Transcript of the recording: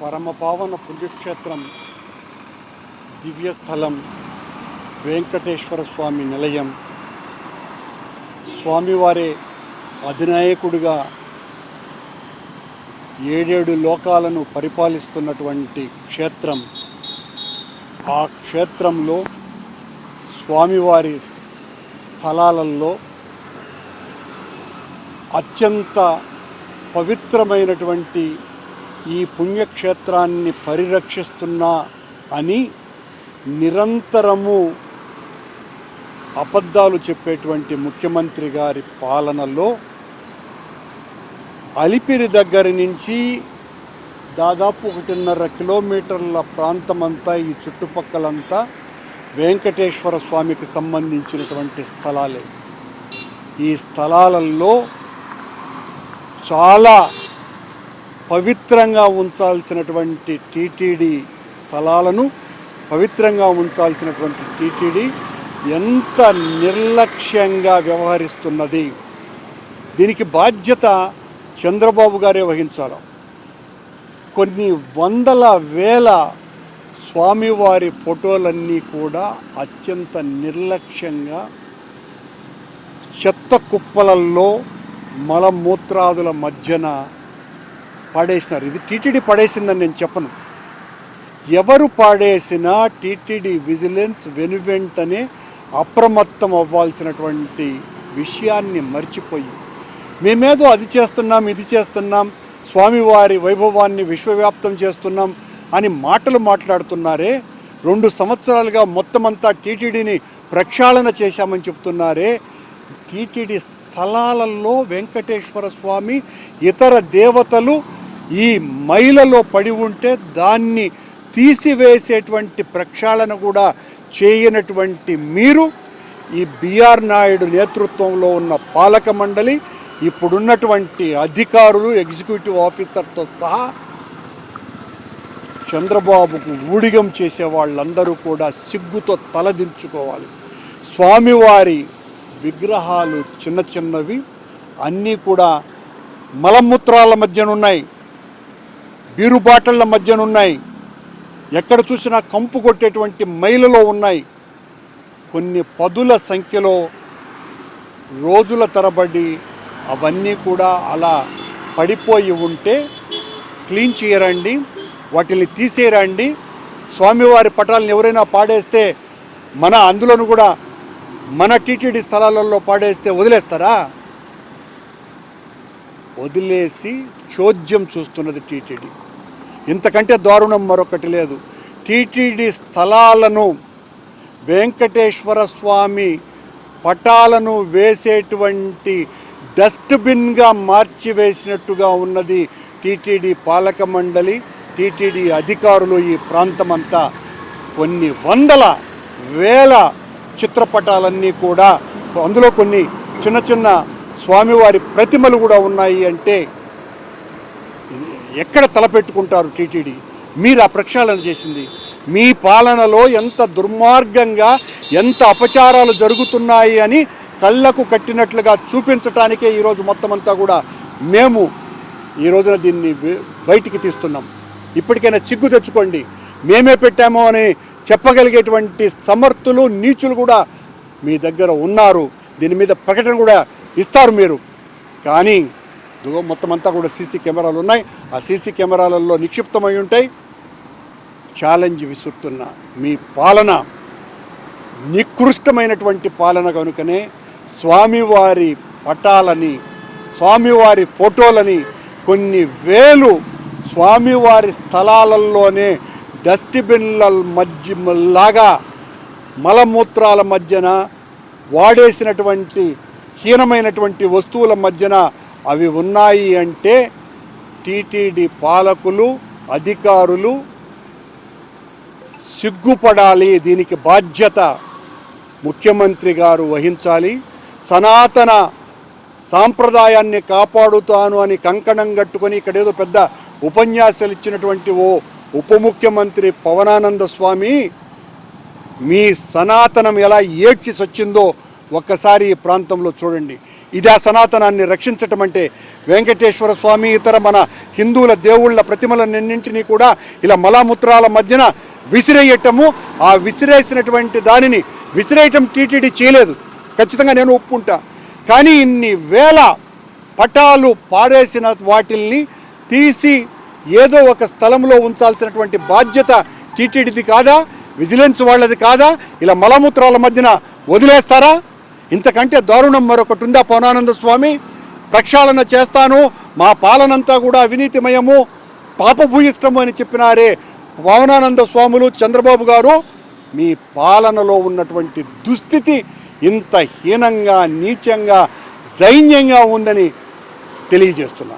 పరమపావన పుణ్యక్షేత్రం దివ్యస్థలం వెంకటేశ్వర స్వామి నిలయం. స్వామివారే అధినాయకుడిగా 7 లోకాలను పరిపాలిస్తున్నటువంటి క్షేత్రం. ఆ క్షేత్రంలో స్వామివారి స్థలాలలో అత్యంత పవిత్రమైనటువంటి ఈ పుణ్యక్షేత్రాన్ని పరిరక్షిస్తున్నా అని నిరంతరము అబద్ధాలు చెప్పేటువంటి ముఖ్యమంత్రి గారి పాలనలో అలిపిరి దగ్గర నుంచి దాదాపు 1.5 కిలోమీటర్ల ప్రాంతమంతా ఈ చుట్టుపక్కలంతా వెంకటేశ్వర స్వామికి సంబంధించినటువంటి స్థలాలే. ఈ స్థలాలలో చాలా పవిత్రంగా ఉంచాల్సినటువంటి టీటీడీ స్థలాలను పవిత్రంగా ఉంచాల్సినటువంటి టీటీడీ ఎంత నిర్లక్ష్యంగా వ్యవహరిస్తున్నది. దీనికి బాధ్యత చంద్రబాబు గారే వహించాలి. కొన్ని వందల వేల స్వామివారి ఫోటోలన్నీ కూడా అత్యంత నిర్లక్ష్యంగా చెత్త కుప్పలల్లో మలమూత్రాదుల మధ్యన పాడేసినారు. ఇది టీటీడీ పడేసిందని నేను చెప్పను. ఎవరు పాడేసినా టీటీడీ విజిలెన్స్ వెనువెంటనే అప్రమత్తం అవ్వాల్సినటువంటి విషయాన్ని మర్చిపోయి మేమేదో అది చేస్తున్నాం ఇది చేస్తున్నాం, స్వామివారి వైభవాన్ని విశ్వవ్యాప్తం చేస్తున్నాం అని మాటలు మాట్లాడుతున్నారే. 2 సంవత్సరాలుగా మొత్తం అంతా టీటీడీని ప్రక్షాళన చేశామని చెప్తున్నారే. టీటీడీ స్థలాలలో వెంకటేశ్వర స్వామి ఇతర దేవతలు ఈ మైలలో పడి ఉంటే దాన్ని తీసివేసేటువంటి ప్రక్షాళన కూడా చేయనటువంటి మీరు, ఈ బిఆర్ నాయుడు నేతృత్వంలో ఉన్న పాలక మండలి, ఇప్పుడున్నటువంటి అధికారులు, ఎగ్జిక్యూటివ్ ఆఫీసర్తో సహా చంద్రబాబుకు ఊడిగం చేసే వాళ్ళందరూ కూడా సిగ్గుతో తలదించుకోవాలి. స్వామివారి విగ్రహాలు చిన్న చిన్నవి అన్నీ కూడా మలమూత్రాల మధ్యనున్నాయి, బీరుబాటళ్ల మధ్యనున్నాయి, ఎక్కడ చూసినా కంపు కొట్టేటువంటి మైలలో ఉన్నాయి. కొన్ని పదుల సంఖ్యలో రోజుల తరబడి అవన్నీ కూడా అలా పడిపోయి ఉంటే క్లీన్ చేయరండి, వాటిని తీసేయరండి. స్వామివారి పటాలను ఎవరైనా పాడేస్తే అందులోనూ కూడా మన టీటీడీ స్థలాలలో పాడేస్తే వదిలేస్తారా? వదిలేసి చోద్యం చూస్తున్నది టీటీడీ. ఇంతకంటే దారుణం మరొకటి లేదు. టీటీడీ స్థలాలను వెంకటేశ్వర స్వామి పటాలను వేసేటువంటి డస్ట్బిన్గా మార్చివేసినట్టుగా ఉన్నది టీటీడీ పాలక మండలి, టీటీడీ అధికారులు. ఈ ప్రాంతమంతా కొన్ని వందల వేల చిత్రపటాలన్నీ కూడా, అందులో కొన్ని చిన్న చిన్న స్వామివారి ప్రతిమలు కూడా ఉన్నాయి. అంటే ఎక్కడ తలపెట్టుకుంటారు టీటీడీ? మీరు ఆ ప్రక్షాళన చేసింది మీ పాలనలో ఎంత దుర్మార్గంగా, ఎంత అపచారాలు జరుగుతున్నాయి అని కళ్ళకు కట్టినట్లుగా చూపించటానికే ఈరోజు మొత్తం అంతా కూడా మేము ఈ రోజున దీన్ని బయటికి తీస్తున్నాం. ఇప్పటికైనా చిగ్గు తెచ్చుకోండి. మేమే పెట్టామో అని చెప్పగలిగేటువంటి సమర్థులు, నీచులు కూడా మీ దగ్గర ఉన్నారు. దీని మీద ప్రకటన కూడా ఇస్తారు మీరు. కానీ మొత్తం అంతా కూడా సీసీ కెమెరాలు ఉన్నాయి. ఆ సీసీ కెమెరాలలో నిక్షిప్తమై ఉంటాయి. ఛాలెంజ్ విసురుతున్న మీ పాలన నికృష్టమైనటువంటి పాలన కనుకనే స్వామివారి పటాలని, స్వామివారి ఫోటోలని కొన్ని వేలు స్వామివారి స్థలాలలోనే డస్ట్బిన్ల మధ్యలాగా మలమూత్రాల మధ్యన వాడేసినటువంటి హీనమైనటువంటి వస్తువుల మధ్యన అవి ఉన్నాయి. అంటే టీటీడీ పాలకులు, అధికారులు సిగ్గుపడాలి. దీనికి బాధ్యత ముఖ్యమంత్రి గారు వహించాలి. సనాతన సాంప్రదాయాన్ని కాపాడుతాను అని కంకణం కట్టుకొని ఇక్కడేదో పెద్ద ఉపన్యాసాలు ఇచ్చినటువంటి ఉప ముఖ్యమంత్రి పవనానంద స్వామి, మీ సనాతనం ఎలా ఏడ్చి సచ్చిందో ఒక్కసారి ఈ ప్రాంతంలో చూడండి. ఇది ఆ సనాతనాన్ని రక్షించటం అంటే. వెంకటేశ్వర స్వామి ఇతర మన హిందువుల దేవుళ్ళ ప్రతిమలన్నింటినీ కూడా ఇలా మలామూత్రాల మధ్యన విసిరేయటము, ఆ విసిరేసినటువంటి దానిని విసిరేయటం టీటీడీ చేయలేదు, ఖచ్చితంగా నేను ఒప్పుకుంటా. కానీ ఇన్ని వేల పటాలు పారేసిన వాటిల్ని తీసి ఏదో ఒక స్థలంలో ఉంచాల్సినటువంటి బాధ్యత టీటీడీది కాదా? విజిలెన్స్ వాళ్ళది కాదా? ఇలా మలమూత్రాల మధ్యన వదిలేస్తారా? ఇంతకంటే దారుణం మరొకటి ఉందా? పవనానంద స్వామి ప్రక్షాళన చేస్తాను, మా పాలనంతా కూడా అవినీతిమయము, పాపభూయిష్టము అని చెప్పినారే పవనానంద స్వాములు, చంద్రబాబు గారు. మీ పాలనలో ఉన్నటువంటి దుస్థితి ఇంత హీనంగా, నీచంగా, దైన్యంగా ఉందని తెలియజేస్తున్నా.